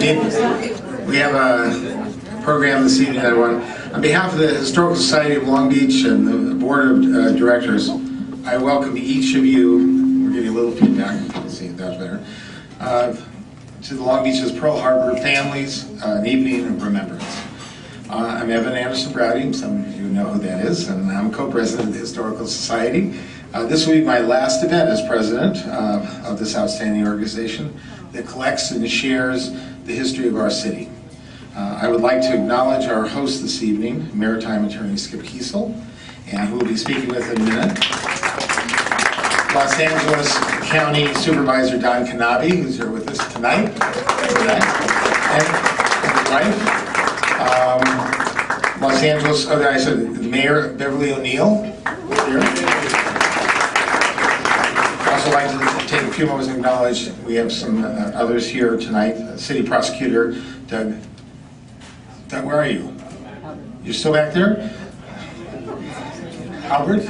evening. We have a program this evening, everyone. On behalf of the Historical Society of Long Beach and the Board of Directors, I welcome each of you, we're getting a little feedback, let's see if that was better, to the Long Beach's Pearl Harbor families, an evening of remembrance. I'm Evan Braude, some of you know who that is, and I'm co-president of the Historical Society. This will be my last event as president of this outstanding organization that collects and shares the history of our city. I would like to acknowledge our host this evening, Maritime Attorney Skip Keesal, and who will be speaking with in a minute. Los Angeles County Supervisor Don Knabe, who's here with us tonight, and his wife. Los Angeles, I said Mayor Beverly O'Neill here. I'd also like to take a few moments to acknowledge we have some others here tonight. City Prosecutor Doug. Doug, where are you? You're still back there? Albert?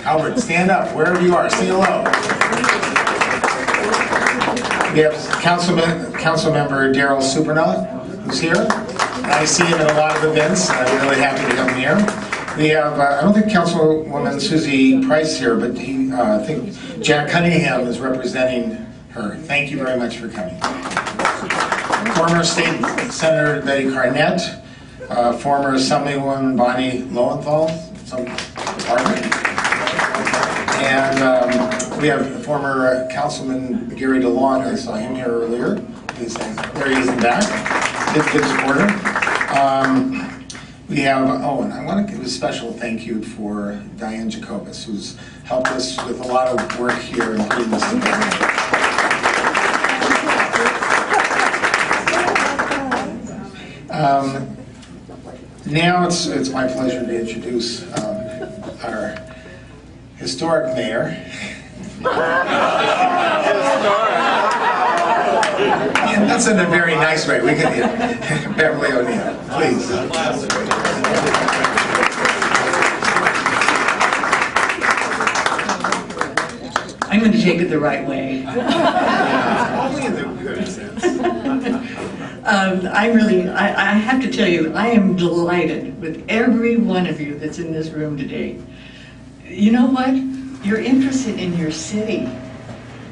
Albert, stand up, wherever you are, say hello. We have Council Member Daryl Supernova, who's here. I see him at a lot of events, and I'm really happy to have him here. We have, I don't think Councilwoman Susie Price here, but I think Jack Cunningham is representing her. Thank you very much for coming. Former State Senator Betty Carnett, former Assemblywoman Bonnie Lowenthal, and we have former Councilman Gary DeLong. I saw him here earlier. There he is in the back. Good supporter. We have, and I want to give a special thank you for Diane Jacobus, who's helped us with a lot of work here in putting this together. Now it's my pleasure to introduce our historic mayor. And that's in a very nice way. We can Beverly O'Neill, please. I'm going to take it the right way. Only in the good sense. I have to tell you, I am delighted with every one of you that's in this room today. You know what? You're interested in your city,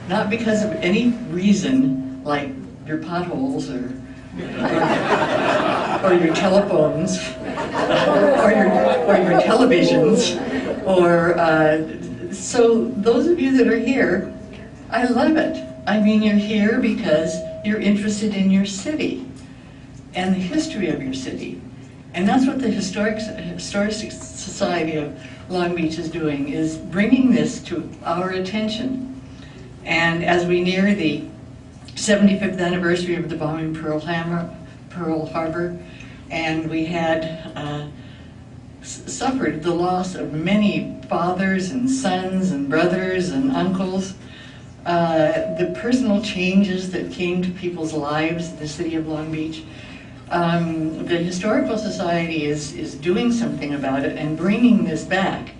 not because of any reason like your potholes or your telephones or your televisions so those of you that are here, I love it. I mean, you're here because you're interested in your city and the history of your city. And that's what the Historic Society of Long Beach is doing, is bringing this to our attention. And as we near the 75th anniversary of the bombing Pearl Harbor, and we had suffered the loss of many fathers and sons and brothers and uncles, the personal changes that came to people's lives in the city of Long Beach. The Historical Society is doing something about it and bringing this back.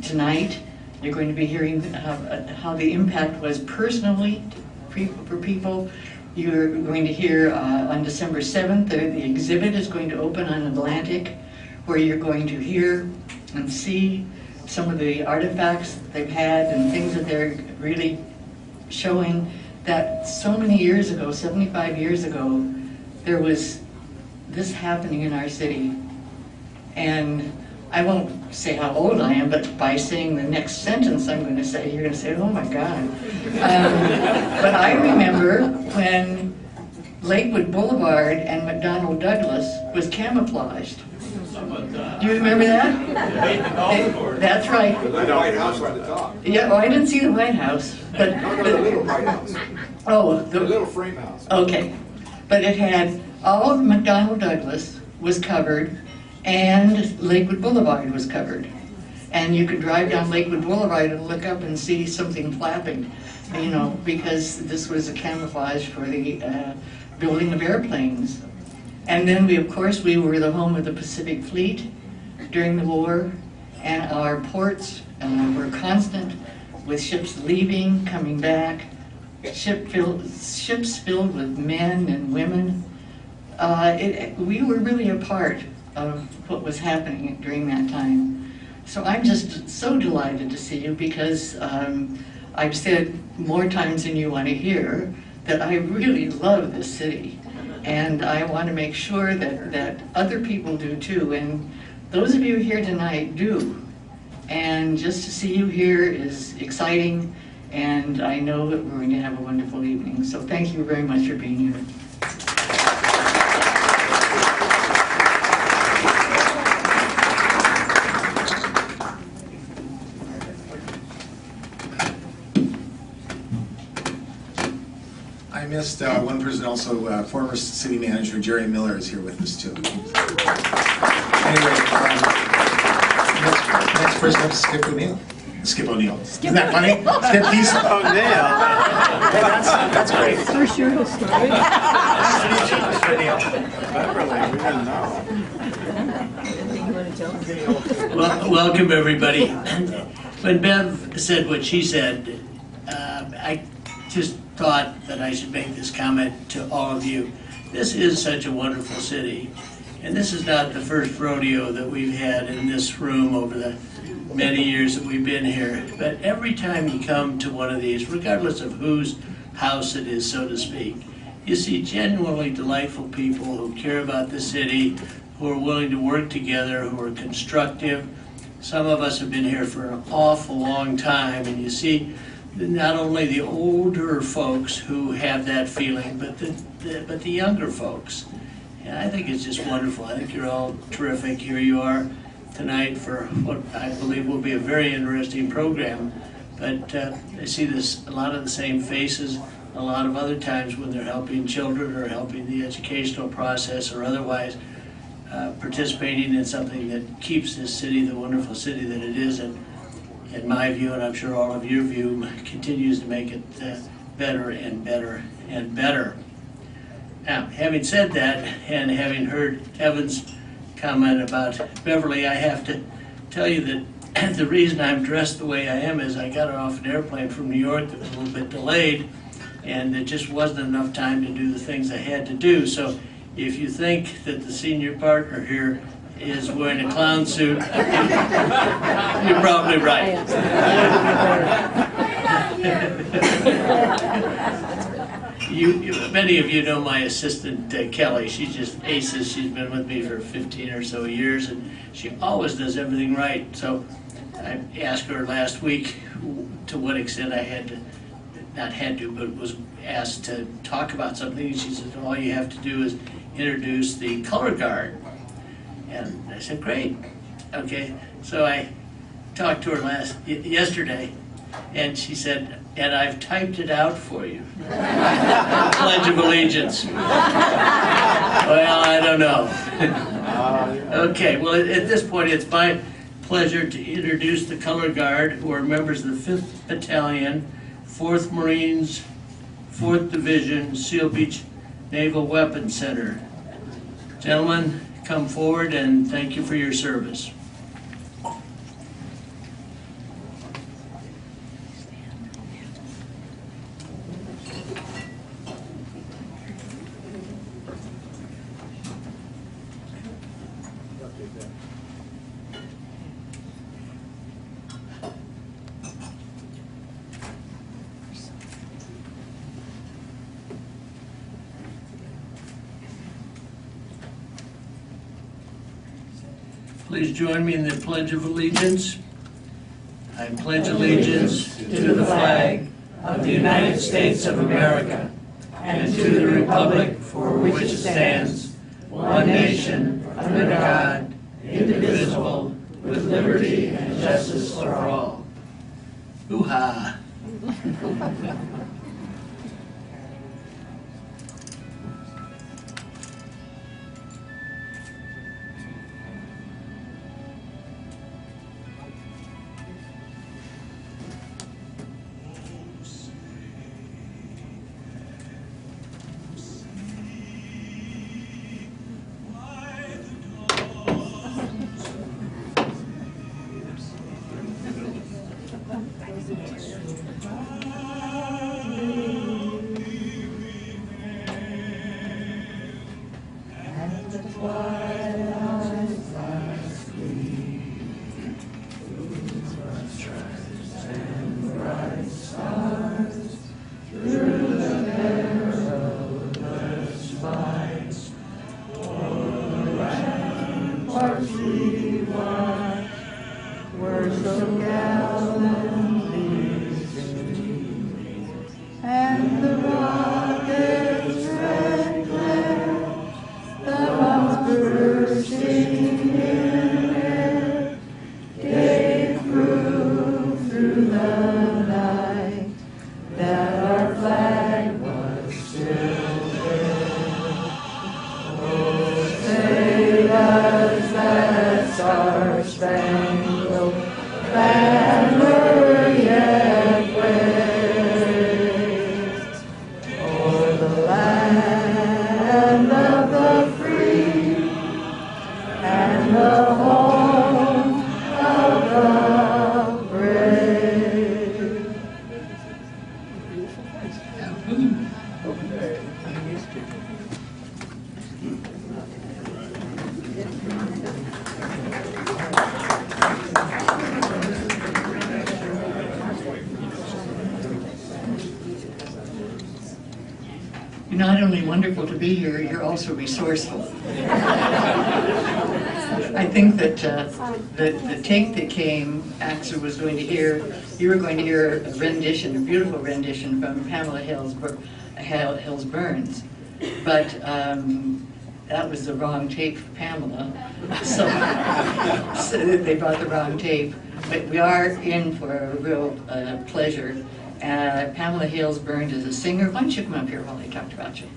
Tonight, you're going to be hearing how the impact was personally for people. You're going to hear on December 7th, the exhibit is going to open on Atlantic, where you're going to hear and see some of the artifacts that they've had and things that they're really showing that so many years ago, 75 years ago, there was this happening in our city. And I won't say how old I am, but by saying the next sentence I'm going to say, you're going to say, oh my God. But I remember when Lakewood Boulevard and McDonnell Douglas was camouflaged. Do you remember that? That's right. The White House at the top. Yeah, well, I didn't see the White House. But, No, the little White House. Oh, The little frame house. okay. But it had, all of McDonnell Douglas was covered, and Lakewood Boulevard was covered. And you could drive down Lakewood Boulevard and look up and see something flapping, you know, because this was a camouflage for the building of airplanes. And then we were the home of the Pacific Fleet during the war, and our ports were constant with ships leaving, coming back. ships filled with men and women. We were really a part of what was happening during that time. So I'm just so delighted to see you because I've said more times than you want to hear that I really love this city. And I want to make sure that other people do too. And those of you here tonight do. And just to see you here is exciting. And I know that we're going to have a wonderful evening. So thank you very much for being here. I missed one person also, former city manager Jerry Miller is here with us too. Anyway, next person up is Skip O'Neill. Skip O'Neill. Isn't that funny? Skip Keesal. O'Neill. That's great. First year history. Beverly, we didn't know. Well, welcome everybody. When Bev said what she said, I just thought that I should make this comment to all of you. This is such a wonderful city, and this is not the first rodeo that we've had in this room over the many years that we've been here. But every time you come to one of these, regardless of whose house it is, so to speak, you see genuinely delightful people who care about the city, who are willing to work together, who are constructive. Some of us have been here for an awful long time, and you see not only the older folks who have that feeling, but the younger folks. And I think it's just wonderful. I think you're all terrific. Here you are tonight for what I believe will be a very interesting program. But I see a lot of the same faces a lot of other times when they're helping children or helping the educational process or otherwise participating in something that keeps this city the wonderful city that it is. And in my view, and I'm sure all of your view, continues to make it better and better and better. Now, having said that, and having heard Evan's comment about Beverly, I have to tell you that the reason I'm dressed the way I am is I got off an airplane from New York that was a little bit delayed, and it just wasn't enough time to do the things I had to do. So if you think that the senior partner here is wearing a clown suit, you're probably right. Many of you know my assistant, Kelly. She's just aces. She's been with me for 15 or so years, and she always does everything right. So I asked her last week to what extent I had to, not had to, but was asked to talk about something. And she said, all you have to do is introduce the color guard. And I said, great. Okay, so I talked to her yesterday, and she said, and I've typed it out for you. Pledge of Allegiance. Well, I don't know. Okay, well, at this point, it's my pleasure to introduce the color guard, who are members of the 5th Battalion, 4th Marines, 4th Division, Seal Beach Naval Weapons Center. Gentlemen, come forward and thank you for your service. Please join me in the Pledge of Allegiance. I pledge allegiance to the flag of the United States of America and to the republic for which it stands, one nation, under God, indivisible, with liberty and justice for all. Hoo-ha! You're not only wonderful to be here, you're also resourceful. I think that the take that came, Axel was going to hear, you were going to hear a rendition, a beautiful rendition from Pamela Hills Burns, but that was the wrong tape for Pamela, so they brought the wrong tape. But we are in for a real pleasure. Pamela Hales Burns is a singer. Why don't you come up here while I talk about you?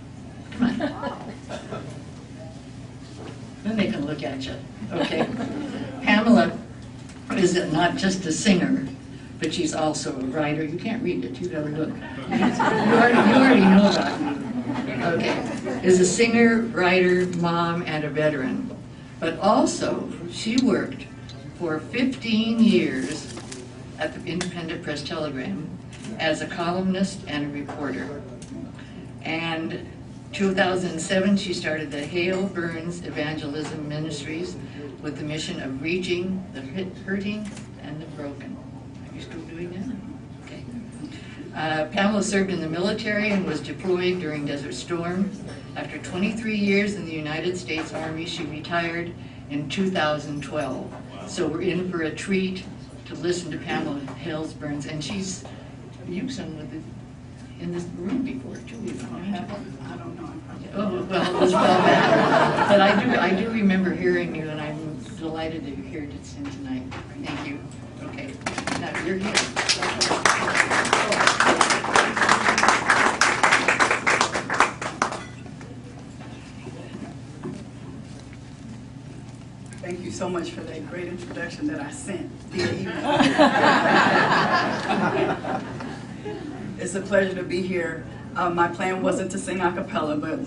Come on. Then they can look at you. Okay. Pamela is not just a singer, but she's also a writer. You can't read it. You gotta look. You already know about me. Okay. Is a singer, writer, mom, and a veteran. But also, she worked for 15 years at the Independent Press Telegram as a columnist and a reporter. And 2007, she started the Hale Burns Evangelism Ministries with the mission of reaching the hurting and the broken. Are you still doing that? Okay. Pamela served in the military and was deployed during Desert Storm. After 23 years in the United States Army, she retired in 2012. So we're in for a treat to listen to Pamela Hales Burns, and you've sung with it in this room before too. I don't know. Oh, well, it was well back. But I do remember hearing you, and I'm delighted that you're here to sing tonight. Thank you. Okay, now you're here. Thank you so much for that great introduction that I sent via email. It's a pleasure to be here. My plan wasn't to sing a cappella, but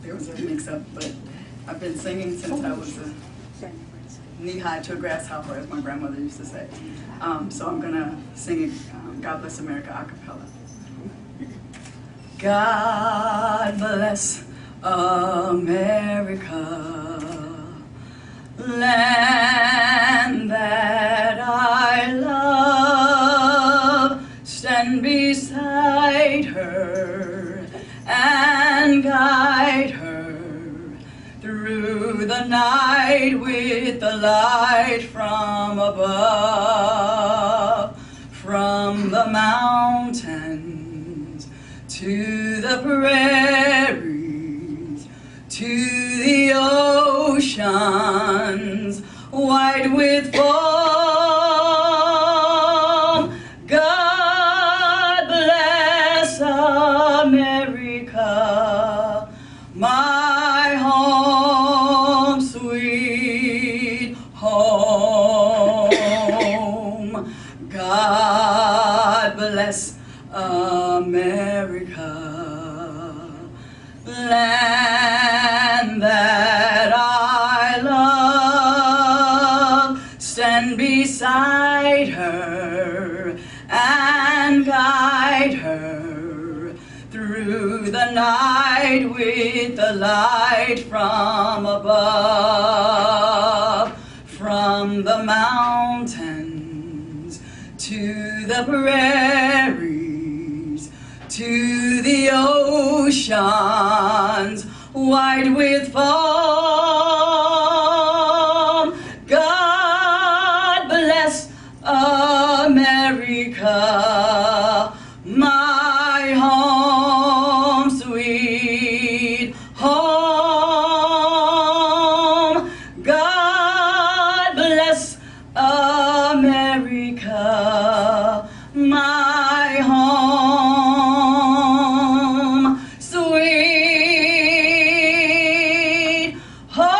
there was a mix-up. But I've been singing since I was knee-high to a grasshopper, as my grandmother used to say. So I'm going to sing God Bless America a cappella. God bless America, land that I love. Stand beside her and guide her through the night with the light from above. From the mountains to the prairies, to the oceans wide with foam. God bless America, my home, sweet home. God bless America, land that I love. Stand beside her and guide her through the night with the light from above. From the mountains to the prairies, to the oceans wide with foam. God bless America, my home, sweet home. God bless America, my home, sweet home.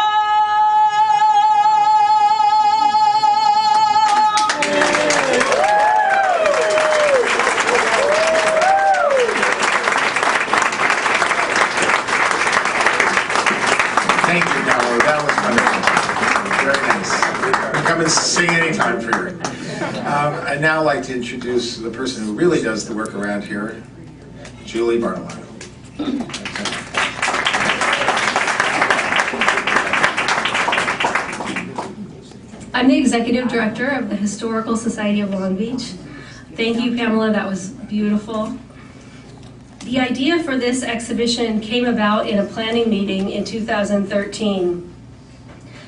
Thank you, Pamela. That was wonderful. Very nice. Come and sing anytime for you. I'd now like to introduce the person who really does the work around here, Julie Bartolino. I'm the executive director of the Historical Society of Long Beach. Thank you, Pamela, that was beautiful. The idea for this exhibition came about in a planning meeting in 2013.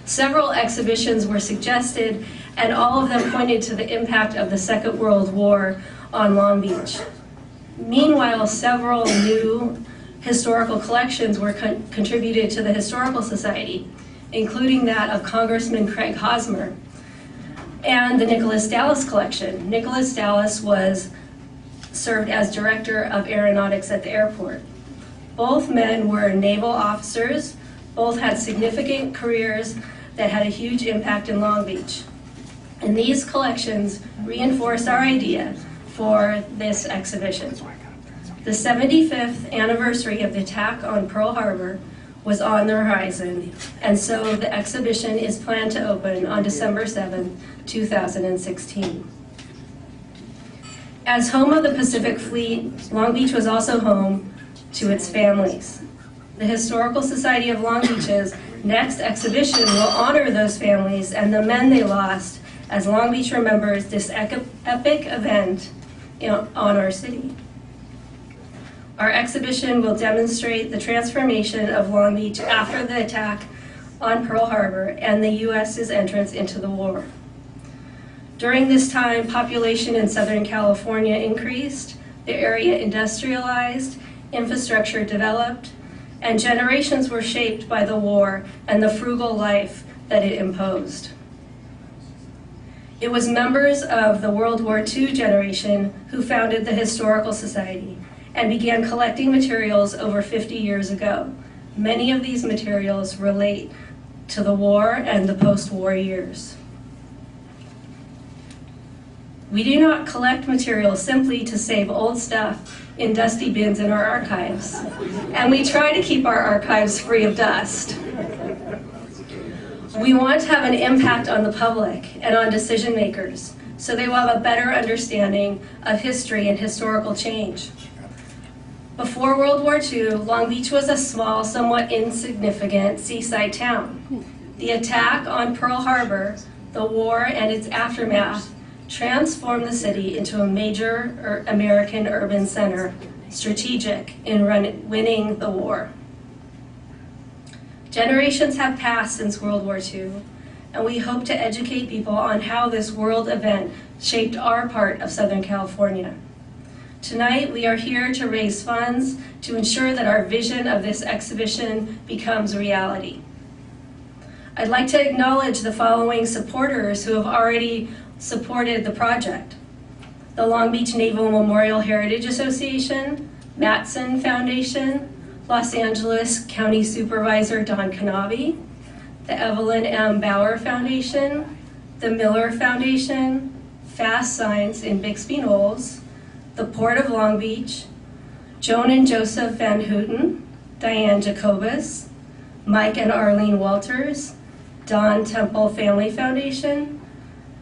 Several exhibitions were suggested, and all of them pointed to the impact of the Second World War on Long Beach. Meanwhile, several new historical collections were contributed to the Historical Society, including that of Congressman Craig Hosmer and the Nicholas Dallas collection. Nicholas Dallas served as director of aeronautics at the airport. Both men were naval officers. Both had significant careers that had a huge impact in Long Beach. And these collections reinforce our idea for this exhibition. The 75th anniversary of the attack on Pearl Harbor was on the horizon, and so the exhibition is planned to open on December 7th, 2016. As home of the Pacific Fleet, Long Beach was also home to its families. The Historical Society of Long Beach's next exhibition will honor those families and the men they lost as Long Beach remembers this epic event on our city. Our exhibition will demonstrate the transformation of Long Beach after the attack on Pearl Harbor and the U.S.'s entrance into the war. During this time, population in Southern California increased, the area industrialized, infrastructure developed, and generations were shaped by the war and the frugal life that it imposed. It was members of the World War II generation who founded the Historical Society and began collecting materials over 50 years ago. Many of these materials relate to the war and the post-war years. We do not collect materials simply to save old stuff in dusty bins in our archives, and we try to keep our archives free of dust. We want to have an impact on the public and on decision makers, so they will have a better understanding of history and historical change. Before World War II, Long Beach was a small, somewhat insignificant seaside town. The attack on Pearl Harbor, the war and its aftermath, transformed the city into a major American urban center, strategic in winning the war. Generations have passed since World War II, and we hope to educate people on how this world event shaped our part of Southern California. Tonight, we are here to raise funds to ensure that our vision of this exhibition becomes reality. I'd like to acknowledge the following supporters who have already supported the project: the Long Beach Naval Memorial Heritage Association, Matson Foundation, Los Angeles County Supervisor Don Knabe, the Evelyn M. Bauer Foundation, the Miller Foundation, Fast Science in Bixby Knolls, the Port of Long Beach, Joan and Joseph Van Houten, Diane Jacobus, Mike and Arlene Walters, Don Temple Family Foundation,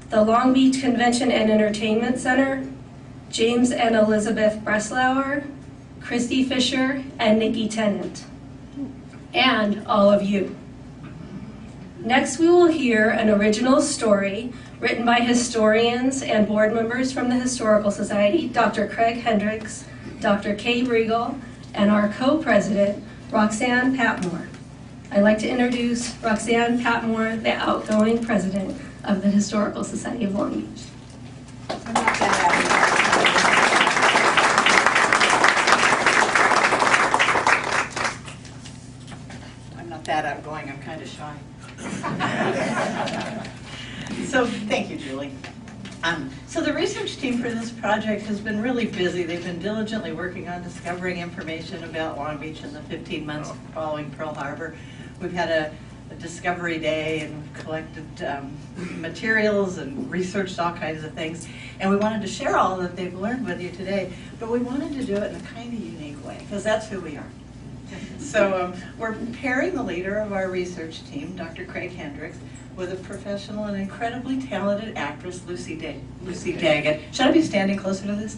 the Long Beach Convention and Entertainment Center, James and Elizabeth Breslauer, Christy Fisher, and Nikki Tennant, and all of you. Next, we will hear an original story written by historians and board members from the Historical Society, Dr. Craig Hendricks, Dr. Kay Briegel, and our co-president, Roxanne Patmore. I'd like to introduce Roxanne Patmore, the outgoing president of the Historical Society of Long Beach. I'm not that outgoing, I'm kind of shy. So thank you, Julie. So the research team for this project has been really busy. They've been diligently working on discovering information about Long Beach in the 15 months following Pearl Harbor. We've had a discovery day and collected materials and researched all kinds of things. And we wanted to share all that they've learned with you today, but we wanted to do it in a kind of unique way, because that's who we are. So we're pairing the leader of our research team, Dr. Craig Hendricks, with a professional and incredibly talented actress, Lucy Daggett. Should I be standing closer to this?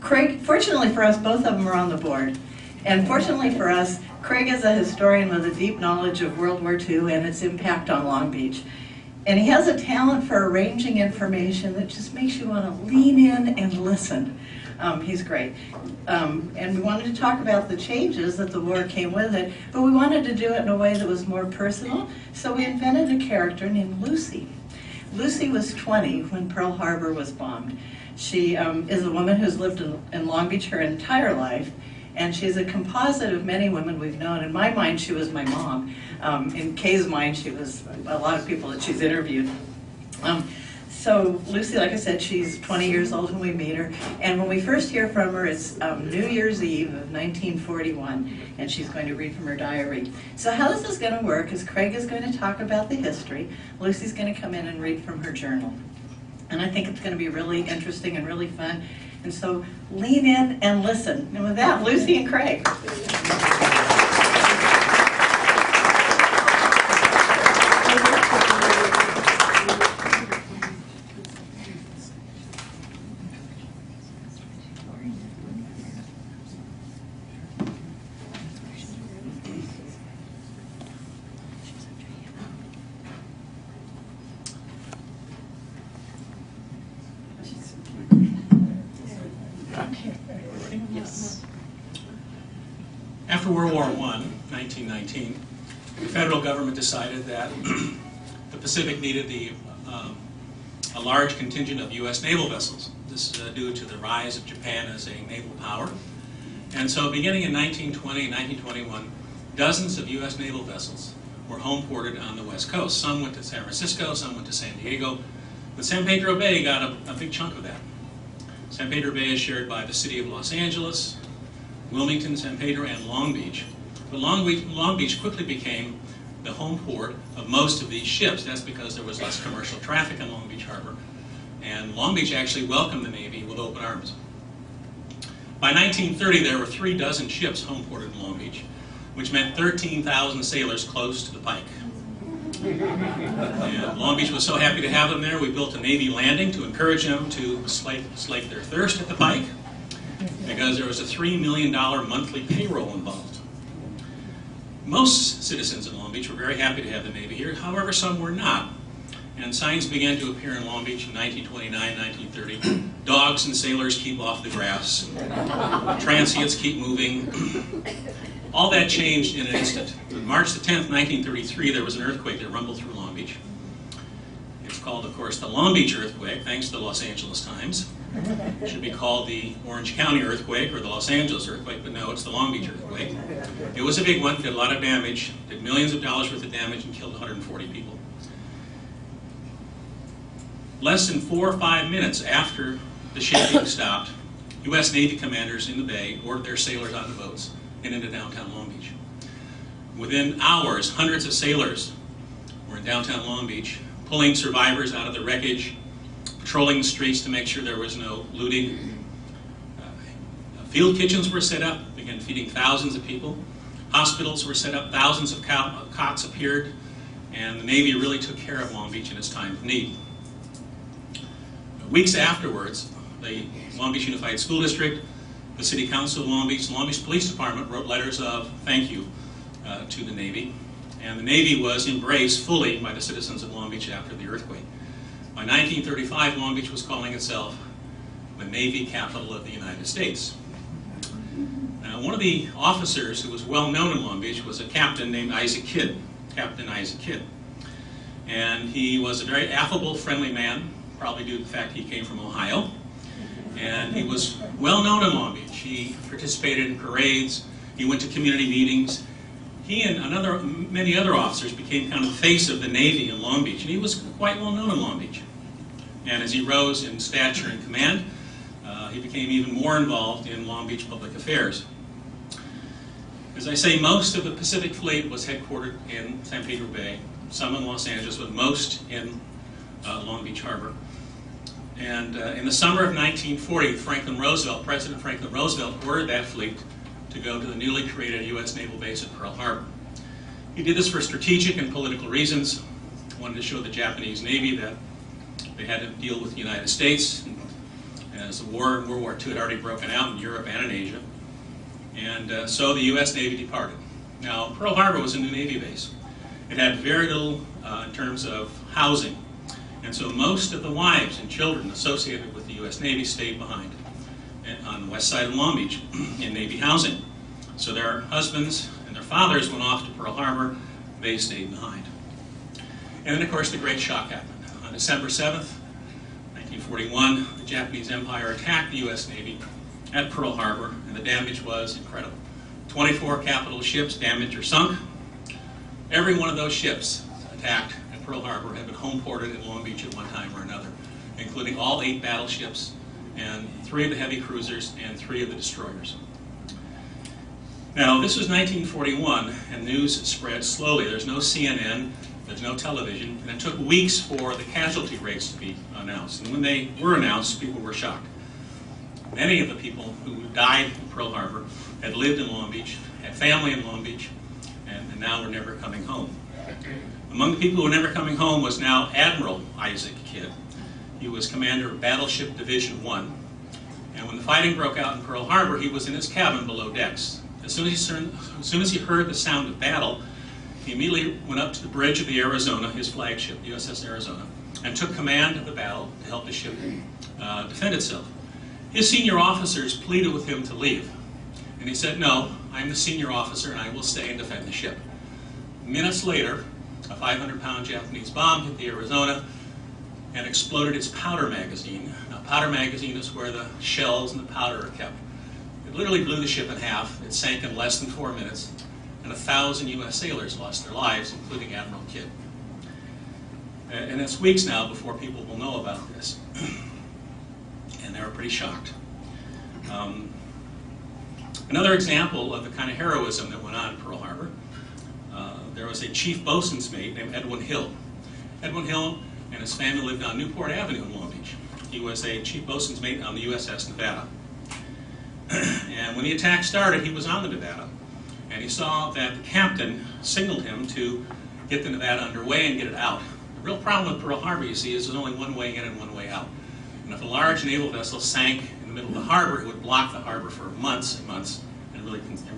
Craig, fortunately for us, both of them are on the board. And fortunately for us, Craig is a historian with a deep knowledge of World War II and its impact on Long Beach. And he has a talent for arranging information that just makes you want to lean in and listen. He's great. And we wanted to talk about the changes that the war came with it, but we wanted to do it in a way that was more personal, so we invented a character named Lucy. Lucy was 20 when Pearl Harbor was bombed. She is a woman who's lived in Long Beach her entire life, and she's a composite of many women we've known. In my mind, she was my mom. In Kay's mind, she was a lot of people that she's interviewed. So Lucy, like I said, she's 20 years old when we meet her. And when we first hear from her, it's New Year's Eve of 1941, and she's going to read from her diary. So how this is going to work is Craig is going to talk about the history. Lucy's going to come in and read from her journal. And I think it's going to be really interesting and really fun. And so lean in and listen. And with that, Lucy and Craig. After World War I, 1919, the federal government decided that the Pacific needed a large contingent of U.S. naval vessels. This is due to the rise of Japan as a naval power. And so beginning in 1920 and 1921, dozens of U.S. naval vessels were home ported on the West Coast. Some went to San Francisco, some went to San Diego, but San Pedro Bay got a big chunk of that. San Pedro Bay is shared by the city of Los Angeles, Wilmington, San Pedro, and Long Beach. But Long Beach quickly became the home port of most of these ships. That's because there was less commercial traffic in Long Beach Harbor. And Long Beach actually welcomed the Navy with open arms. By 1930, there were 36 ships home ported in Long Beach, which meant 13,000 sailors close to the pike. And Long Beach was so happy to have them there, we built a Navy landing to encourage them to slake their thirst at the pike, because there was a $3 million monthly payroll involved. Most citizens in Long Beach were very happy to have the Navy here. However, some were not. And signs began to appear in Long Beach in 1929, 1930. Dogs and sailors keep off the grass. Transients keep moving. All that changed in an instant. On March the 10th, 1933, there was an earthquake that rumbled through Long Beach. It's called, of course, the Long Beach earthquake, thanks to the Los Angeles Times. It should be called the Orange County earthquake or the Los Angeles earthquake, but no, it's the Long Beach earthquake. It was a big one, did a lot of damage, did millions of dollars worth of damage, and killed 140 people. Less than 4 or 5 minutes after the shaking stopped, U.S. Navy commanders in the bay ordered their sailors out of the boats and into downtown Long Beach. Within hours, hundreds of sailors were in downtown Long Beach, pulling survivors out of the wreckage, patrolling the streets to make sure there was no looting. Field kitchens were set up, began feeding thousands of people. Hospitals were set up, thousands of cots appeared, and the Navy really took care of Long Beach in its time of need. Weeks afterwards, the Long Beach Unified School District, the City Council of Long Beach Police Department wrote letters of thank you to the Navy. And the Navy was embraced fully by the citizens of Long Beach after the earthquake. By 1935, Long Beach was calling itself the Navy capital of the United States. Now, one of the officers who was well known in Long Beach was a captain named Isaac Kid, Captain Isaac Kid. And he was a very affable, friendly man, probably due to the fact he came from Ohio. And he was well known in Long Beach. He participated in parades, he went to community meetings. He and many other officers became kind of the face of the Navy in Long Beach, and he was quite well known in Long Beach. And as he rose in stature and command, he became even more involved in Long Beach public affairs. As I say, most of the Pacific Fleet was headquartered in San Pedro Bay, some in Los Angeles, but most in Long Beach Harbor. And in the summer of 1940, President Franklin Roosevelt ordered that fleet to go to the newly created U.S. Naval Base at Pearl Harbor. He did this for strategic and political reasons. He wanted to show the Japanese Navy that they had to deal with the United States, as the war in World War II had already broken out in Europe and in Asia. And so the U.S. Navy departed. Now, Pearl Harbor was a new Navy base, It had very little in terms of housing. And so most of the wives and children associated with the U.S. Navy stayed behind on the west side of Long Beach in Navy housing. So their husbands and their fathers went off to Pearl Harbor. They stayed behind. And then, of course, the Great Shock happened. On December 7th, 1941, the Japanese Empire attacked the U.S. Navy at Pearl Harbor, and the damage was incredible. 24 capital ships damaged or sunk. Every one of those ships attacked at Pearl Harbor had been home ported in Long Beach at one time or another, including all 8 battleships and 3 of the heavy cruisers and 3 of the destroyers. Now, this was 1941, and news spread slowly. There's no CNN, there's no television, and it took weeks for the casualty rates to be announced. And when they were announced, people were shocked. Many of the people who died in Pearl Harbor had lived in Long Beach, had family in Long Beach, and now were never coming home. Among the people who were never coming home was now Admiral Isaac Kid. He was commander of Battleship Division 1. And when the fighting broke out in Pearl Harbor, he was in his cabin below decks. As soon as he heard the sound of battle, he immediately went up to the bridge of the Arizona, his flagship, USS Arizona, and took command of the battle to help the ship defend itself. His senior officers pleaded with him to leave. And he said, "No, I'm the senior officer and I will stay and defend the ship." Minutes later, a 500-pound Japanese bomb hit the Arizona and exploded its powder magazine. Now, powder magazine is where the shells and the powder are kept. It literally blew the ship in half. It sank in less than 4 minutes, and 1,000 U.S. sailors lost their lives, including Admiral Kidd. And it's weeks now before people will know about this. And they were pretty shocked. Another example of the kind of heroism that went on in Pearl Harbor, there was a chief bosun's mate named Edwin Hill. Edwin Hill and his family lived on Newport Avenue in Long Beach. He was a chief bosun's mate on the USS Nevada. And when the attack started, he was on the Nevada, and he saw that the captain signaled him to get the Nevada underway and get it out. The real problem with Pearl Harbor, you see, is there's only one way in and one way out. And if a large naval vessel sank in the middle of the harbor, it would block the harbor for months and months and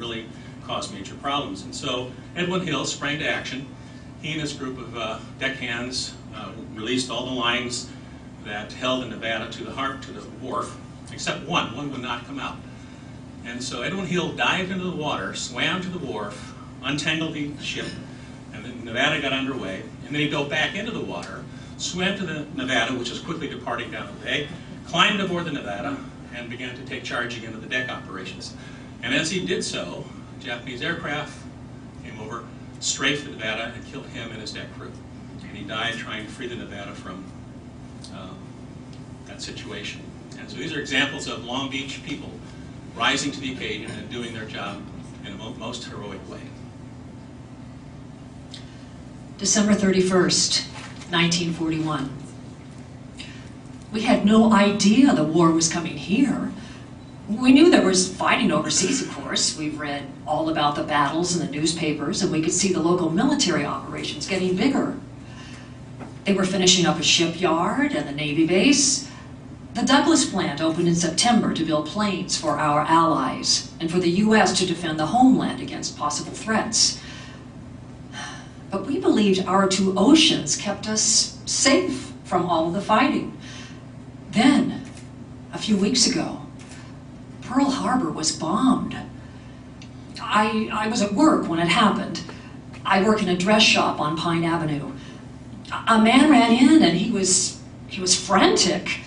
really cause major problems. And so Edwin Hill sprang to action. He and his group of deckhands released all the lines that held the Nevada to the wharf, except one. One would not come out. And so Edwin Hill dived into the water, swam to the wharf, untangled the ship, and the Nevada got underway. And then he dove back into the water, swam to the Nevada, which was quickly departing down the bay, climbed aboard the Nevada, and began to take charge again of the deck operations. And as he did so, a Japanese aircraft came over, strafed the Nevada, and killed him and his deck crew. And he died trying to free the Nevada from that situation. And so these are examples of Long Beach people rising to the occasion and doing their job in a most heroic way. December 31st, 1941. We had no idea the war was coming here. We knew there was fighting overseas, of course. We've read all about the battles in the newspapers, and we could see the local military operations getting bigger. They were finishing up a shipyard and the Navy base. The Douglas plant opened in September to build planes for our allies and for the U.S. to defend the homeland against possible threats. But we believed our 2 oceans kept us safe from all of the fighting. Then, a few weeks ago, Pearl Harbor was bombed. I was at work when it happened. I work in a dress shop on Pine Avenue. A man ran in and he was frantic.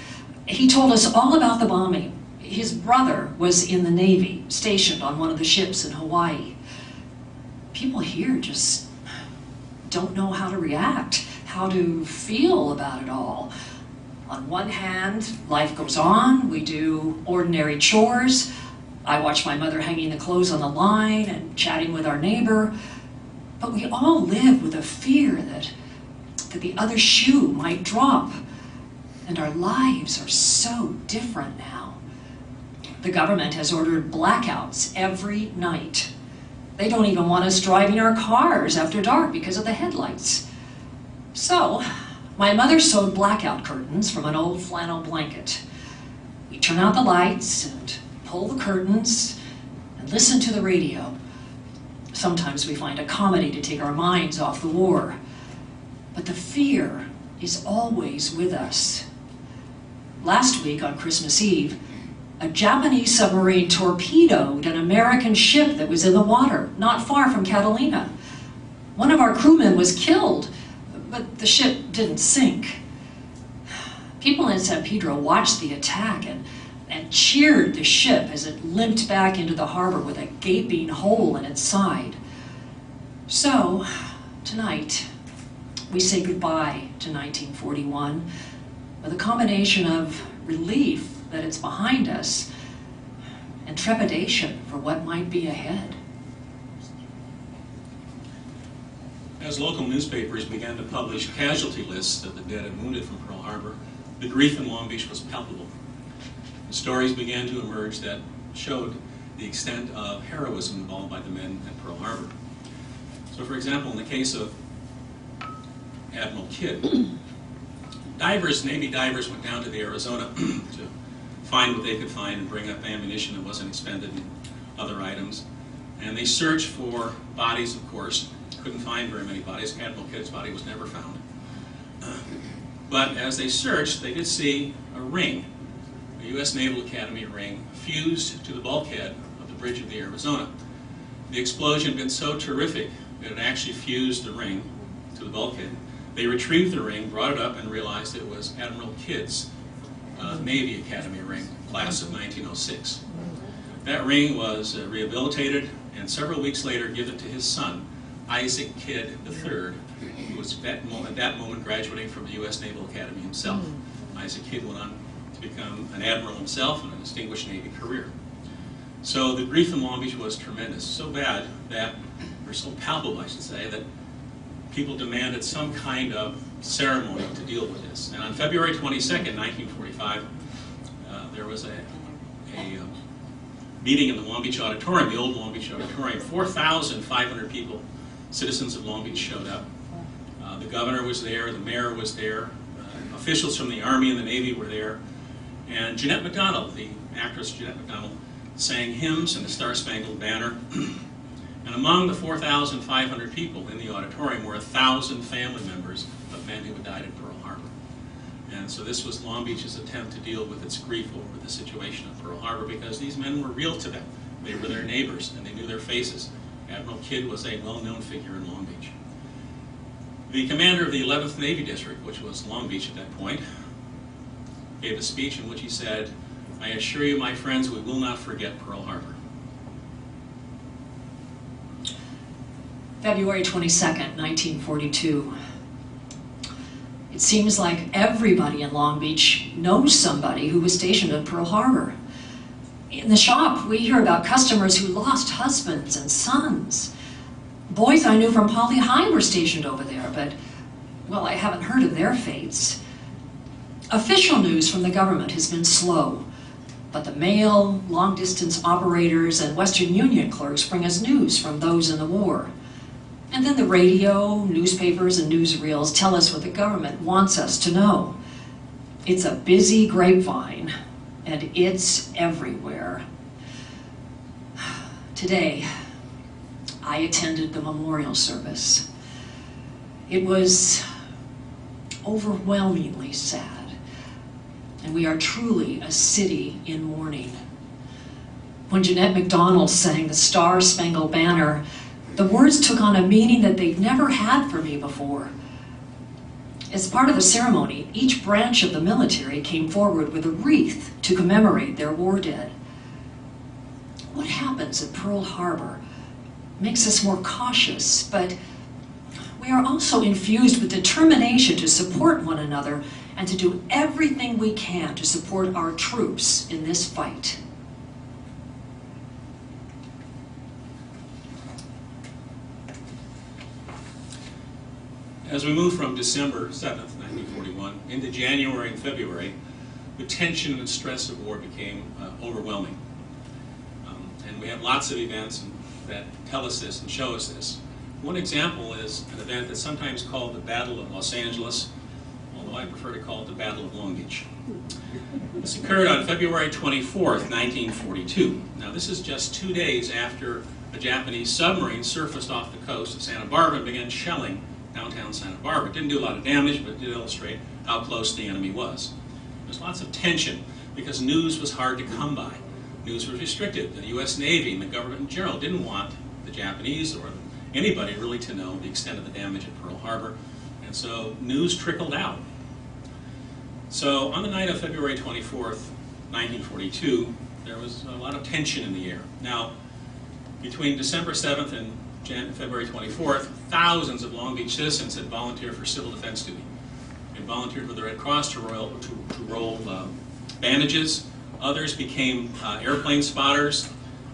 He told us all about the bombing. His brother was in the Navy, stationed on one of the ships in Hawaii. People here just don't know how to react, how to feel about it all. On one hand, life goes on. We do ordinary chores. I watch my mother hanging the clothes on the line and chatting with our neighbor. But we all live with a fear that the other shoe might drop. And our lives are so different now. The government has ordered blackouts every night. They don't even want us driving our cars after dark because of the headlights. So, my mother sewed blackout curtains from an old flannel blanket. We turn out the lights and pull the curtains and listen to the radio. Sometimes we find a comedy to take our minds off the war. But the fear is always with us. Last week on Christmas Eve, a Japanese submarine torpedoed an American ship that was in the water, not far from Catalina. One of our crewmen was killed, but the ship didn't sink. People in San Pedro watched the attack and cheered the ship as it limped back into the harbor with a gaping hole in its side. So, tonight, we say goodbye to 1941 with a combination of relief that it's behind us and trepidation for what might be ahead. As local newspapers began to publish casualty lists of the dead and wounded from Pearl Harbor, the grief in Long Beach was palpable. The stories began to emerge that showed the extent of heroism involved by the men at Pearl Harbor. So, for example, in the case of Admiral Kid, Navy divers went down to the Arizona to find what they could find and bring up ammunition that wasn't expended and other items. And they searched for bodies, of course. Couldn't find very many bodies. Admiral Kid's body was never found. But as they searched, they did see a ring, a U.S. Naval Academy ring, fused to the bulkhead of the bridge of the Arizona. The explosion had been so terrific that it actually fused the ring to the bulkhead. They retrieved the ring, brought it up, and realized it was Admiral Kid's Navy Academy ring, class of 1906. That ring was rehabilitated and several weeks later given to his son, Isaac Kid III, who was at that moment graduating from the U.S. Naval Academy himself. Isaac Kid went on to become an admiral himself and a distinguished Navy career. So the grief in Long Beach was tremendous, so bad that, or so palpable I should say, that people demanded some kind of ceremony to deal with this. And on February 22nd, 1945, there was a meeting in the Long Beach Auditorium, the old Long Beach Auditorium. 4,500 people, citizens of Long Beach, showed up. The governor was there, the mayor was there, officials from the Army and the Navy were there, and Jeanette MacDonald, the actress Jeanette MacDonald, sang hymns and the Star-Spangled Banner. And among the 4,500 people in the auditorium were 1,000 family members of men who had died at Pearl Harbor. And so this was Long Beach's attempt to deal with its grief over the situation of Pearl Harbor, because these men were real to them. They were their neighbors, and they knew their faces. Admiral Kidd was a well-known figure in Long Beach. The commander of the 11th Navy District, which was Long Beach at that point, gave a speech in which he said, "I assure you, my friends, we will not forget Pearl Harbor." February 22nd, 1942. It seems like everybody in Long Beach knows somebody who was stationed at Pearl Harbor. In the shop, we hear about customers who lost husbands and sons. Boys I knew from Poly High were stationed over there, but, well, I haven't heard of their fates. Official news from the government has been slow, but the mail, long-distance operators, and Western Union clerks bring us news from those in the war. And then the radio, newspapers, and newsreels tell us what the government wants us to know. It's a busy grapevine, and it's everywhere. Today, I attended the memorial service. It was overwhelmingly sad, and we are truly a city in mourning. When Jeanette MacDonald sang the Star-Spangled Banner, the words took on a meaning that they'd never had for me before. As part of the ceremony, each branch of the military came forward with a wreath to commemorate their war dead. What happens at Pearl Harbor makes us more cautious, but we are also infused with determination to support one another and to do everything we can to support our troops in this fight. As we move from December 7th, 1941, into January and February, the tension and stress of war became overwhelming. And we have lots of events that tell us this and show us this. One example is an event that's sometimes called the Battle of Los Angeles, although I prefer to call it the Battle of Long Beach. This occurred on February 24th, 1942. Now, this is just 2 days after a Japanese submarine surfaced off the coast of Santa Barbara and began shelling downtown Santa Barbara. It didn't do a lot of damage, but it did illustrate how close the enemy was. There's lots of tension because news was hard to come by. News was restricted. The U.S. Navy and the government in general didn't want the Japanese or anybody really to know the extent of the damage at Pearl Harbor, and so news trickled out. So on the night of February 24th, 1942, there was a lot of tension in the air. Now, between December 7th and February 24th, thousands of Long Beach citizens had volunteered for civil defense duty. They volunteered with the Red Cross to roll bandages. Others became airplane spotters.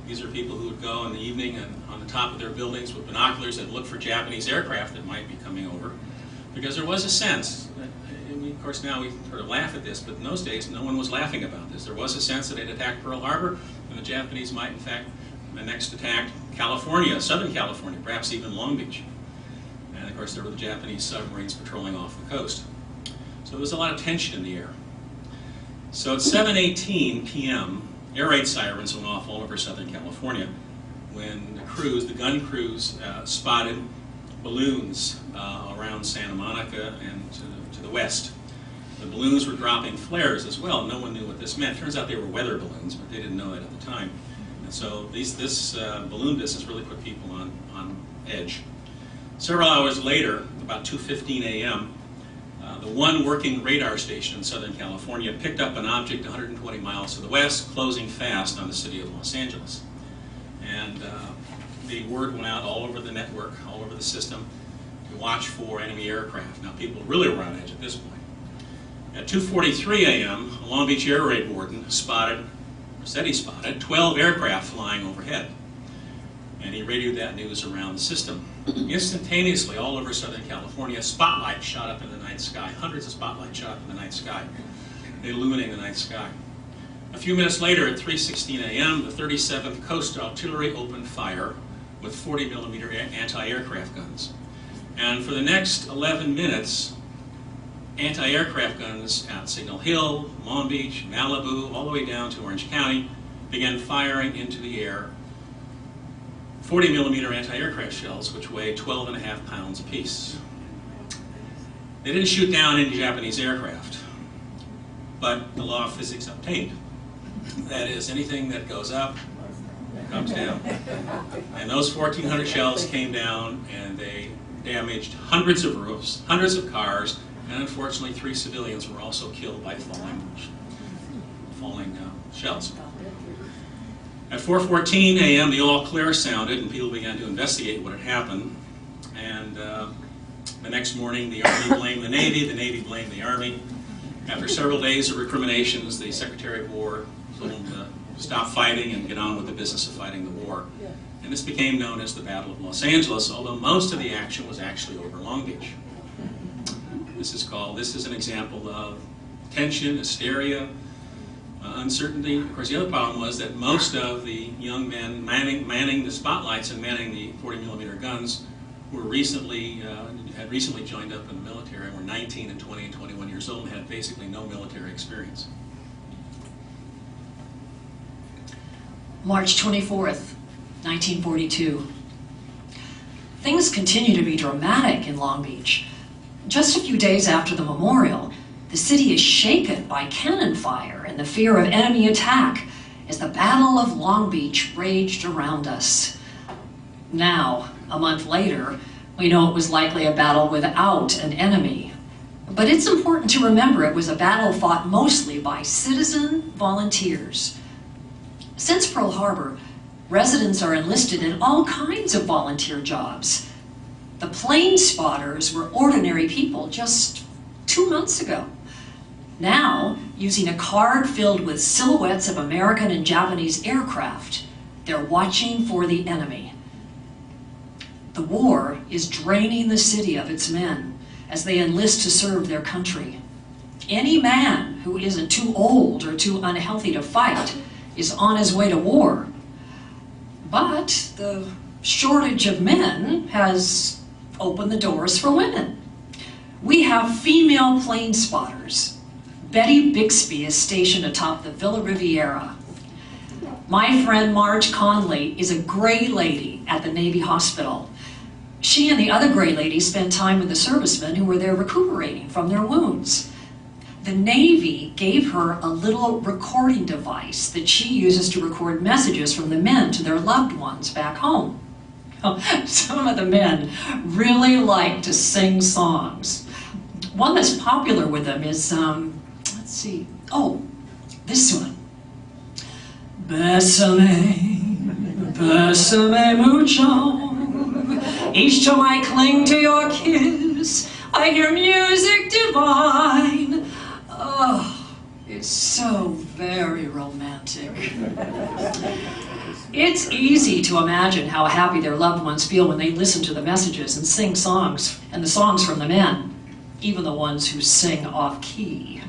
These are people who would go in the evening and on the top of their buildings with binoculars and look for Japanese aircraft that might be coming over. Because there was a sense, of course now we sort of laugh at this, but in those days no one was laughing about this. There was a sense that they'd attacked Pearl Harbor and the Japanese might in fact next attack California, Southern California, perhaps even Long Beach. And of course there were the Japanese submarines patrolling off the coast. So there was a lot of tension in the air. So at 7:18 p.m., air raid sirens went off all over Southern California when the gun crews spotted balloons around Santa Monica and to the west. The balloons were dropping flares as well. No one knew what this meant. Turns out they were weather balloons, but they didn't know that at the time. And so this balloon business really put people on edge. Several hours later, about 2:15 a.m., the one working radar station in Southern California picked up an object 120 miles to the west, closing fast on the city of Los Angeles. And the word went out all over the network, all over the system, to watch for enemy aircraft. Now people really were on edge at this point. At 2:43 a.m., a Long Beach air raid warden said he spotted 12 aircraft flying overhead. And he radioed that news around the system. Instantaneously, all over Southern California, spotlights shot up in the night sky. Hundreds of spotlights shot up in the night sky, illuminating the night sky. A few minutes later, at 3:16 a.m., the 37th Coast Artillery opened fire with 40-millimeter anti-aircraft guns. And for the next 11 minutes, anti-aircraft guns at Signal Hill, Long Beach, Malibu, all the way down to Orange County, began firing into the air 40-millimeter anti-aircraft shells, which weigh 12.5 pounds apiece. They didn't shoot down any Japanese aircraft, but the law of physics obtained. That is, anything that goes up comes down. And those 1,400 shells came down and they damaged hundreds of roofs, hundreds of cars, and unfortunately 3 civilians were also killed by falling shells. At 4:14 a.m., the all clear sounded and people began to investigate what had happened. And the next morning, the Army blamed the Navy blamed the Army. After several days of recriminations, the Secretary of War told them to stop fighting and get on with the business of fighting the war. And this became known as the Battle of Los Angeles, although most of the action was actually over Long Beach. This is an example of tension, hysteria, uncertainty. Of course, the other problem was that most of the young men manning the spotlights and manning the 40-millimeter guns were had recently joined up in the military and were 19 and 20 and 21 years old and had basically no military experience. March 24th, 1942. Things continue to be dramatic in Long Beach. Just a few days after the memorial, the city is shaken by cannon fire and the fear of enemy attack as the Battle of Long Beach raged around us. Now, a month later, we know it was likely a battle without an enemy. But it's important to remember it was a battle fought mostly by citizen volunteers. Since Pearl Harbor, residents are enlisted in all kinds of volunteer jobs. The plane spotters were ordinary people just 2 months ago. Now, using a card filled with silhouettes of American and Japanese aircraft, they're watching for the enemy. The war is draining the city of its men as they enlist to serve their country. Any man who isn't too old or too unhealthy to fight is on his way to war. But the shortage of men has opened the doors for women. We have female plane spotters. Betty Bixby is stationed atop the Villa Riviera. My friend Marge Conley is a gray lady at the Navy hospital. She and the other gray ladies spent time with the servicemen who were there recuperating from their wounds. The Navy gave her a little recording device that she uses to record messages from the men to their loved ones back home. Some of the men really like to sing songs. One that's popular with them is, let's see, oh, this one. Bésame, bésame mucho. Each time I cling to your kiss, I hear music divine. Oh, it's so very romantic. It's easy to imagine how happy their loved ones feel when they listen to the messages and sing songs, and the songs from the men, even the ones who sing off-key.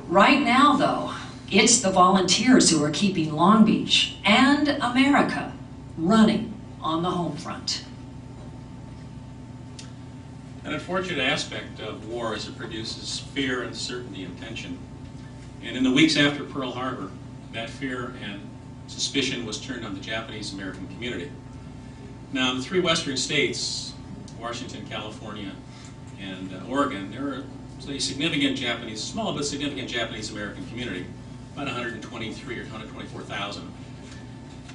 Right now, though, it's the volunteers who are keeping Long Beach and America running on the home front. An unfortunate aspect of war is it produces fear, uncertainty, and tension. And in the weeks after Pearl Harbor, that fear and suspicion was turned on the Japanese-American community. Now, in the three western states, Washington, California, and Oregon, there are a significant Japanese, small but significant Japanese-American community, about 123 or 124,000.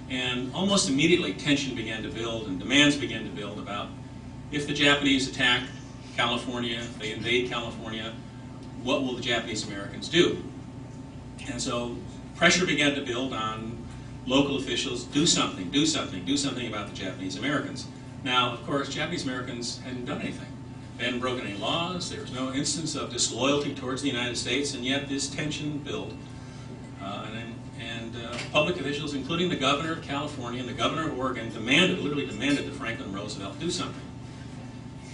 And almost immediately, tension began to build and demands began to build about if the Japanese attack California, if they invade California, what will the Japanese Americans do? And so pressure began to build on local officials, do something about the Japanese Americans. Now, of course, Japanese Americans hadn't done anything. They hadn't broken any laws, there was no instance of disloyalty towards the United States, and yet this tension built. Public officials, including the governor of California and the governor of Oregon, literally demanded that Franklin Roosevelt do something.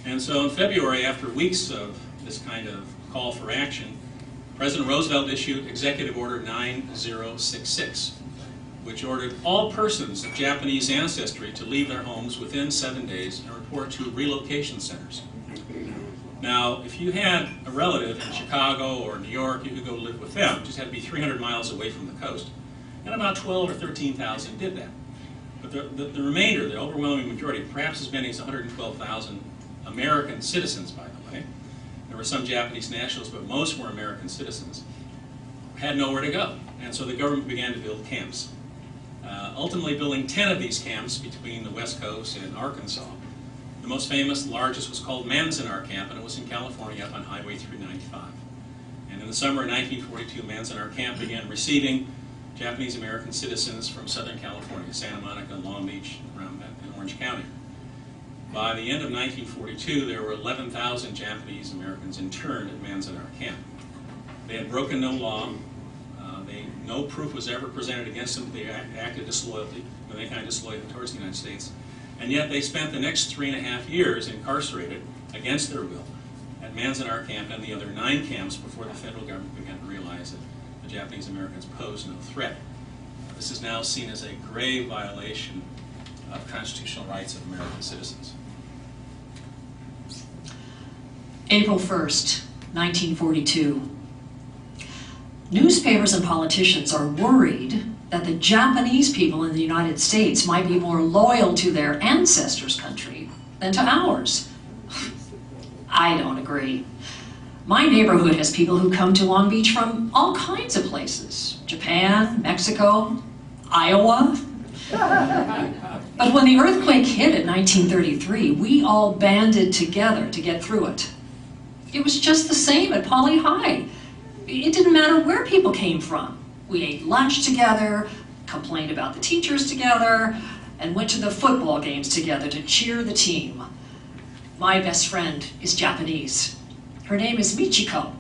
And so in February, after weeks of this kind of call for action, President Roosevelt issued Executive Order 9066, which ordered all persons of Japanese ancestry to leave their homes within 7 days and report to relocation centers. Now, if you had a relative in Chicago or New York, you could go live with them. You just had to be 300 miles away from the coast. And about 12 or 13,000 did that. But the remainder, the overwhelming majority, perhaps as many as 112,000 American citizens, by the way, there were some Japanese nationals, but most were American citizens, had nowhere to go. And so the government began to build camps, ultimately building 10 of these camps between the West Coast and Arkansas. The most famous, largest, was called Manzanar Camp, and it was in California up on Highway 395. And in the summer of 1942, Manzanar Camp began receiving Japanese American citizens from Southern California, Santa Monica, Long Beach, around that in Orange County. By the end of 1942, there were 11,000 Japanese Americans interned at Manzanar Camp. They had broken no law. No proof was ever presented against them. They acted disloyalty, with any kind of disloyalty towards the United States. And yet they spent the next 3.5 years incarcerated against their will at Manzanar Camp and the other 9 camps before the federal government began to realize that the Japanese Americans posed no threat. This is now seen as a grave violation of constitutional rights of American citizens. April 1st, 1942. Newspapers and politicians are worried that the Japanese people in the United States might be more loyal to their ancestors' country than to ours. I don't agree. My neighborhood has people who come to Long Beach from all kinds of places. Japan, Mexico, Iowa. But when the earthquake hit in 1933, we all banded together to get through it. It was just the same at Poly High. It didn't matter where people came from. We ate lunch together, complained about the teachers together, and went to the football games together to cheer the team. My best friend is Japanese. Her name is Michiko.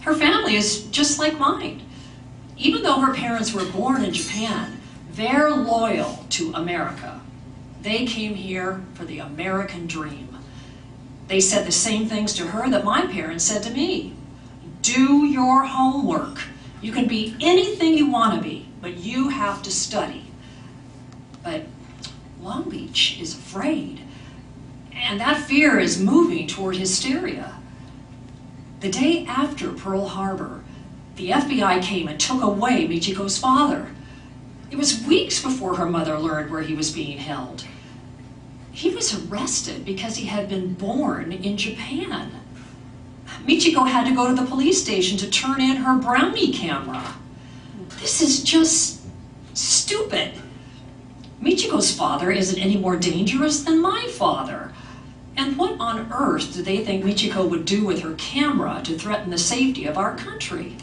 Her family is just like mine. Even though her parents were born in Japan, they're loyal to America. They came here for the American dream. They said the same things to her that my parents said to me. Do your homework. You can be anything you want to be, but you have to study. But Long Beach is afraid, and that fear is moving toward hysteria. The day after Pearl Harbor, the FBI came and took away Michiko's father. It was weeks before her mother learned where he was being held. He was arrested because he had been born in Japan. Michiko had to go to the police station to turn in her brownie camera. This is just stupid. Michiko's father isn't any more dangerous than my father. And what on earth do they think Michiko would do with her camera to threaten the safety of our country?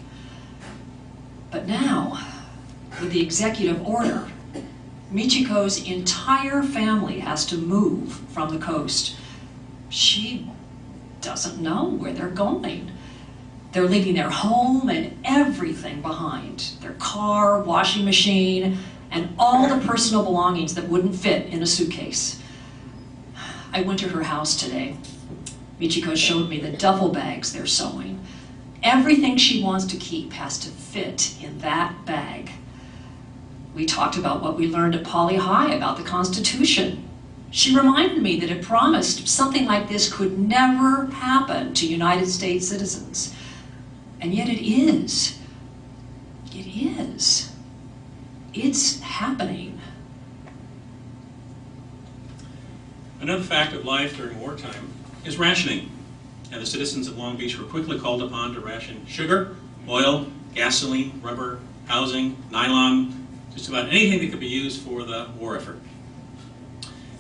But now, with the executive order, Michiko's entire family has to move from the coast. She doesn't know where they're going. They're leaving their home and everything behind. Their car, washing machine, and all the personal belongings that wouldn't fit in a suitcase. I went to her house today. Michiko showed me the duffel bags they're sewing. Everything she wants to keep has to fit in that bag. We talked about what we learned at Poly High about the Constitution. She reminded me that it promised something like this could never happen to United States citizens. And yet it is. It is. It's happening. Another fact of life during wartime is rationing. And the citizens of Long Beach were quickly called upon to ration sugar, oil, gasoline, rubber, housing, nylon, just about anything that could be used for the war effort.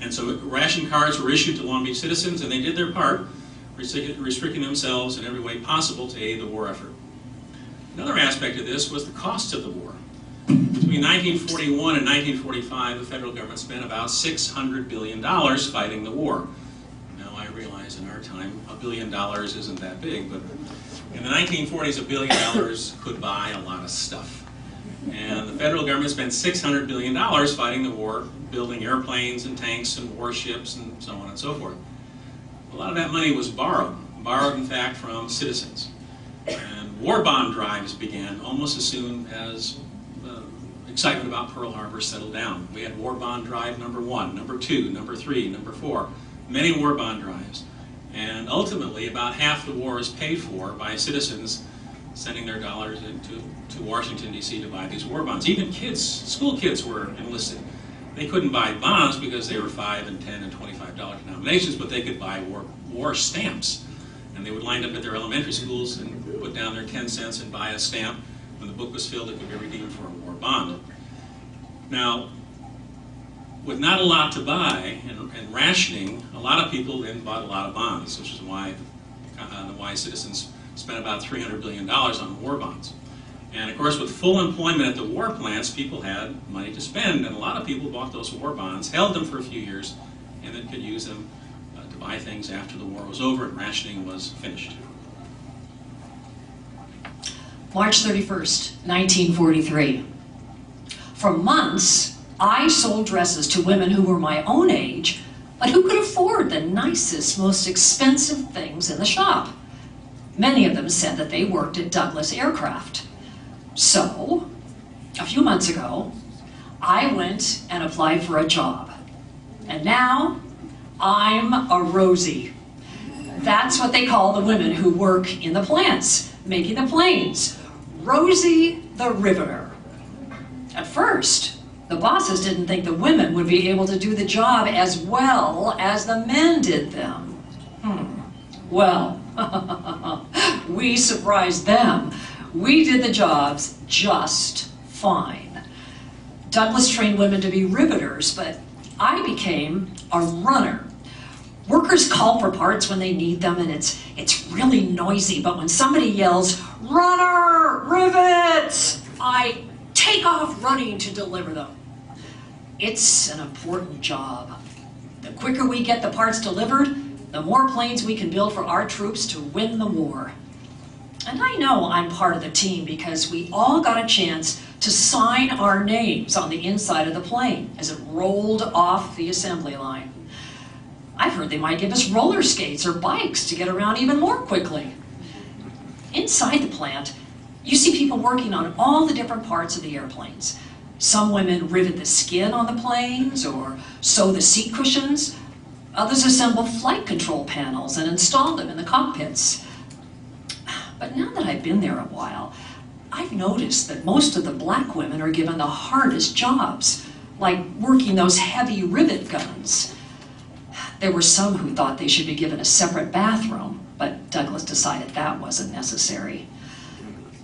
And so ration cards were issued to Long Beach citizens, and they did their part, restricting themselves in every way possible to aid the war effort. Another aspect of this was the cost of the war. Between 1941 and 1945, the federal government spent about $600 billion fighting the war. Now I realize in our time, $1 billion isn't that big, but in the 1940s, $1 billion could buy a lot of stuff. And the federal government spent $600 billion fighting the war, building airplanes and tanks and warships and so on and so forth. A lot of that money was borrowed in fact from citizens. And war bond drives began almost as soon as excitement about Pearl Harbor settled down. We had war bond drive number 1, number 2, number 3, number 4, many war bond drives. And ultimately, about half the war is paid for by citizens sending their dollars to Washington, D.C. to buy these war bonds. Even kids, school kids were enlisted. They couldn't buy bonds because they were $5 and $10 and $25 denominations, but they could buy war stamps. And they would line up at their elementary schools and put down their 10 cents and buy a stamp. When the book was filled, it could be redeemed for a war bond. Now, with not a lot to buy and rationing, a lot of people then bought a lot of bonds, which is why citizens spent about $300 billion on war bonds. And of course, with full employment at the war plants, people had money to spend, and a lot of people bought those war bonds, held them for a few years, and then could use them to buy things after the war was over and rationing was finished. March 31st, 1943. For months, I sold dresses to women who were my own age, but who could afford the nicest, most expensive things in the shop. Many of them said that they worked at Douglas Aircraft. So, a few months ago, I went and applied for a job. And now, I'm a Rosie. That's what they call the women who work in the plants, making the planes. Rosie the Riveter. At first, the bosses didn't think the women would be able to do the job as well as the men did them. Well, we surprised them. We did the jobs just fine. Douglas trained women to be riveters, but I became a runner. Workers call for parts when they need them, and it's really noisy, but when somebody yells, "Runner, rivet!" I take off running to deliver them. It's an important job. The quicker we get the parts delivered, the more planes we can build for our troops to win the war. And I know I'm part of the team because we all got a chance to sign our names on the inside of the plane as it rolled off the assembly line. I've heard they might give us roller skates or bikes to get around even more quickly. Inside the plant, you see people working on all the different parts of the airplanes. Some women rivet the skin on the planes or sew the seat cushions. Others assemble flight control panels and install them in the cockpits. But now that I've been there a while, I've noticed that most of the black women are given the hardest jobs, like working those heavy rivet guns. There were some who thought they should be given a separate bathroom, but Douglas decided that wasn't necessary.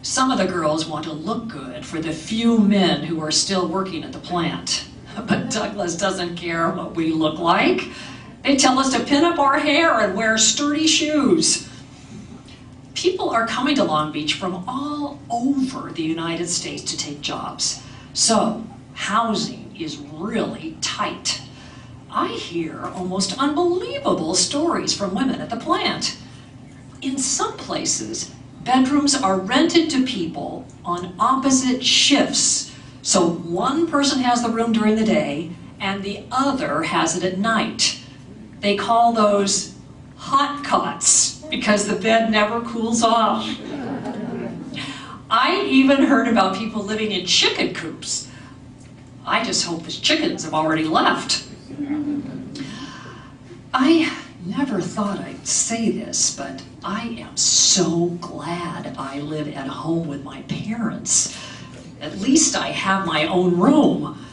Some of the girls want to look good for the few men who are still working at the plant. But Douglas doesn't care what we look like. They tell us to pin up our hair and wear sturdy shoes. People are coming to Long Beach from all over the United States to take jobs. So housing is really tight. I hear almost unbelievable stories from women at the plant. In some places, bedrooms are rented to people on opposite shifts. So one person has the room during the day and the other has it at night. They call those hot cots because the bed never cools off. I even heard about people living in chicken coops. I just hope the chickens have already left. I never thought I'd say this, but I am so glad I live at home with my parents. At least I have my own room.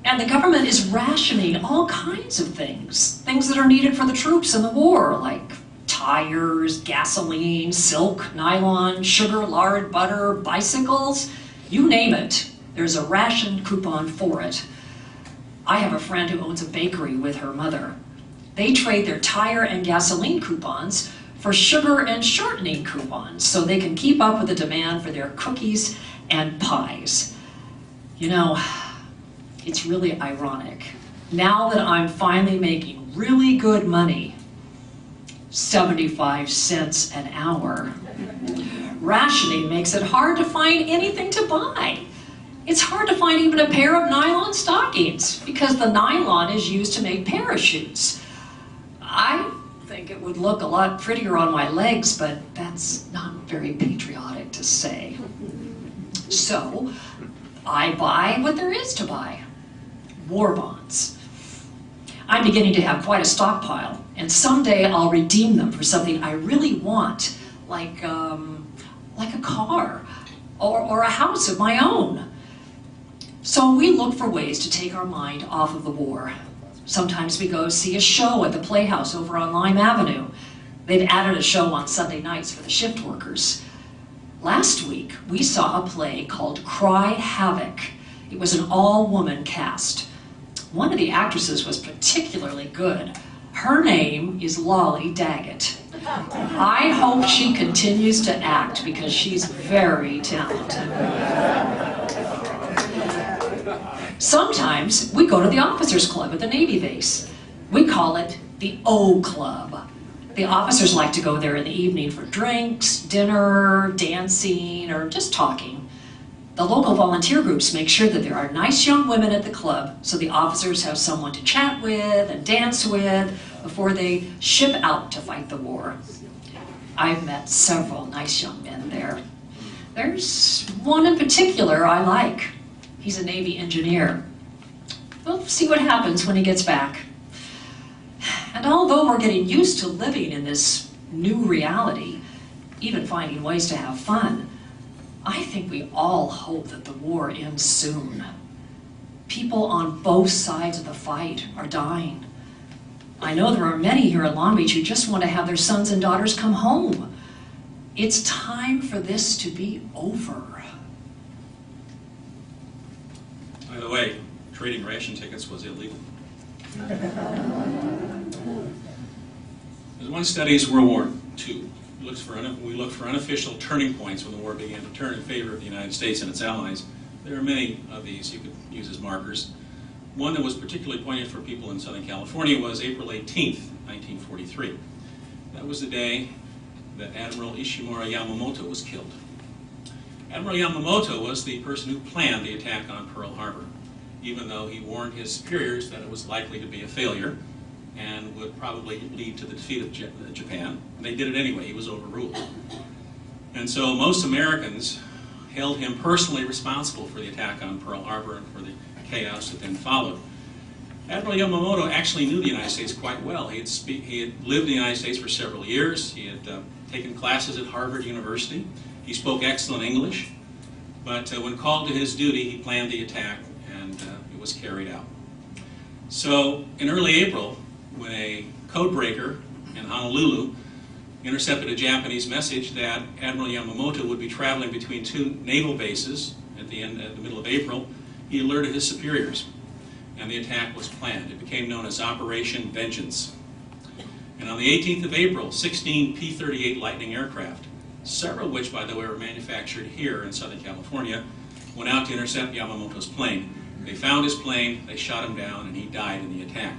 And the government is rationing all kinds of things that are needed for the troops in the war, like tires, gasoline, silk, nylon, sugar, lard, butter, bicycles, you name it. There's a ration coupon for it. I have a friend who owns a bakery with her mother. They trade their tire and gasoline coupons for sugar and shortening coupons so they can keep up with the demand for their cookies and pies. You know, it's really ironic. Now that I'm finally making really good money, 75 cents an hour, rationing makes it hard to find anything to buy. It's hard to find even a pair of nylon stockings because the nylon is used to make parachutes. I think it would look a lot prettier on my legs, but that's not very patriotic to say. So I buy what there is to buy. War bonds. I'm beginning to have quite a stockpile, and someday I'll redeem them for something I really want, like a car or a house of my own. So we look for ways to take our mind off of the war. Sometimes we go see a show at the Playhouse over on Lime Avenue. They've added a show on Sunday nights for the shift workers. Last week, we saw a play called Cry Havoc. It was an all-woman cast. One of the actresses was particularly good. Her name is Lolly Daggett. I hope she continues to act because she's very talented. Sometimes we go to the officers' club at the Navy base. We call it the O Club. The officers like to go there in the evening for drinks, dinner, dancing, or just talking. The local volunteer groups make sure that there are nice young women at the club so the officers have someone to chat with and dance with before they ship out to fight the war. I've met several nice young men there. There's one in particular I like. He's a Navy engineer. We'll see what happens when he gets back. And although we're getting used to living in this new reality, even finding ways to have fun, I think we all hope that the war ends soon. People on both sides of the fight are dying. I know there are many here in Long Beach who just want to have their sons and daughters come home. It's time for this to be over. By the way, trading ration tickets was illegal. As one studies World War II, we look for unofficial turning points when the war began to turn in favor of the United States and its allies. There are many of these you could use as markers. One that was particularly poignant for people in Southern California was April 18th, 1943. That was the day that Admiral Ishimura Yamamoto was killed. Admiral Yamamoto was the person who planned the attack on Pearl Harbor, even though he warned his superiors that it was likely to be a failure and would probably lead to the defeat of Japan. And they did it anyway. He was overruled. And so most Americans held him personally responsible for the attack on Pearl Harbor and for the chaos that then followed. Admiral Yamamoto actually knew the United States quite well. He had lived in the United States for several years. He had taken classes at Harvard University. He spoke excellent English. But when called to his duty, he planned the attack, and it was carried out. So in early April, when a code breaker in Honolulu intercepted a Japanese message that Admiral Yamamoto would be traveling between two naval bases at the middle of April, he alerted his superiors, and the attack was planned. It became known as Operation Vengeance. And on the 18th of April, 16 P-38 Lightning aircraft, several of which, by the way, were manufactured here in Southern California, went out to intercept Yamamoto's plane. They found his plane, they shot him down, and he died in the attack.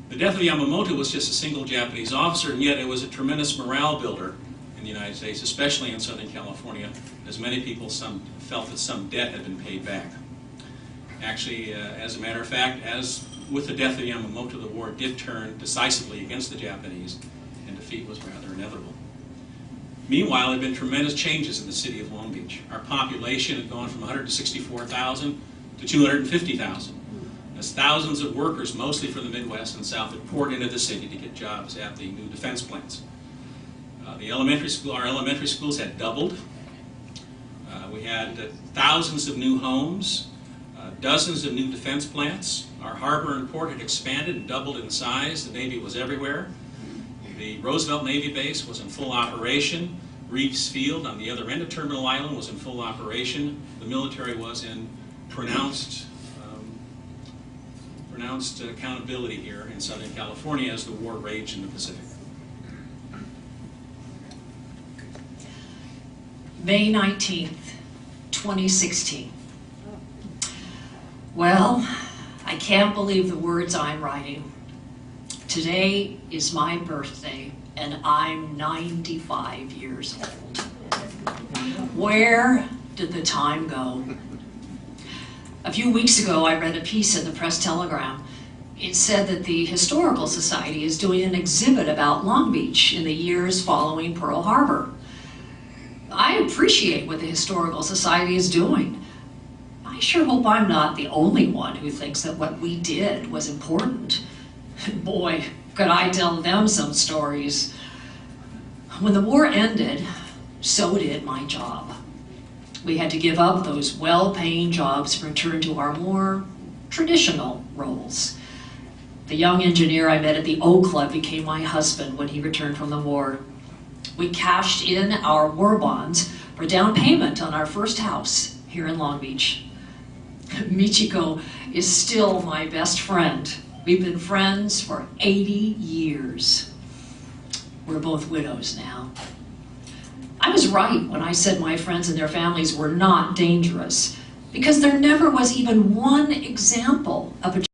The death of Yamamoto was just a single Japanese officer, and yet it was a tremendous morale builder in the United States, especially in Southern California, as many people felt that some debt had been paid back. Actually, as a matter of fact, as with the death of Yamamoto, the war did turn decisively against the Japanese, and defeat was rather inevitable. Meanwhile, there have been tremendous changes in the city of Long Beach. Our population had gone from 164,000 to 250,000. As thousands of workers, mostly from the Midwest and South, had poured into the city to get jobs at the new defense plants. Our elementary schools had doubled. We had thousands of new homes, dozens of new defense plants. Our harbor and port had expanded and doubled in size. The Navy was everywhere. The Roosevelt Navy Base was in full operation. Reeves Field on the other end of Terminal Island was in full operation. The military was in pronounced accountability here in Southern California as the war raged in the Pacific. May 19th, 2016. Well, I can't believe the words I'm writing. Today is my birthday, and I'm 95 years old. Where did the time go? A few weeks ago, I read a piece in the Press-Telegram. It said that the Historical Society is doing an exhibit about Long Beach in the years following Pearl Harbor. I appreciate what the Historical Society is doing. I sure hope I'm not the only one who thinks that what we did was important. Boy, could I tell them some stories. When the war ended, so did my job. We had to give up those well-paying jobs and return to our more traditional roles. The young engineer I met at the O Club became my husband when he returned from the war. We cashed in our war bonds for down payment on our first house here in Long Beach. Michiko is still my best friend. We've been friends for 80 years. We're both widows now. I was right when I said my friends and their families were not dangerous, because there never was even one example of a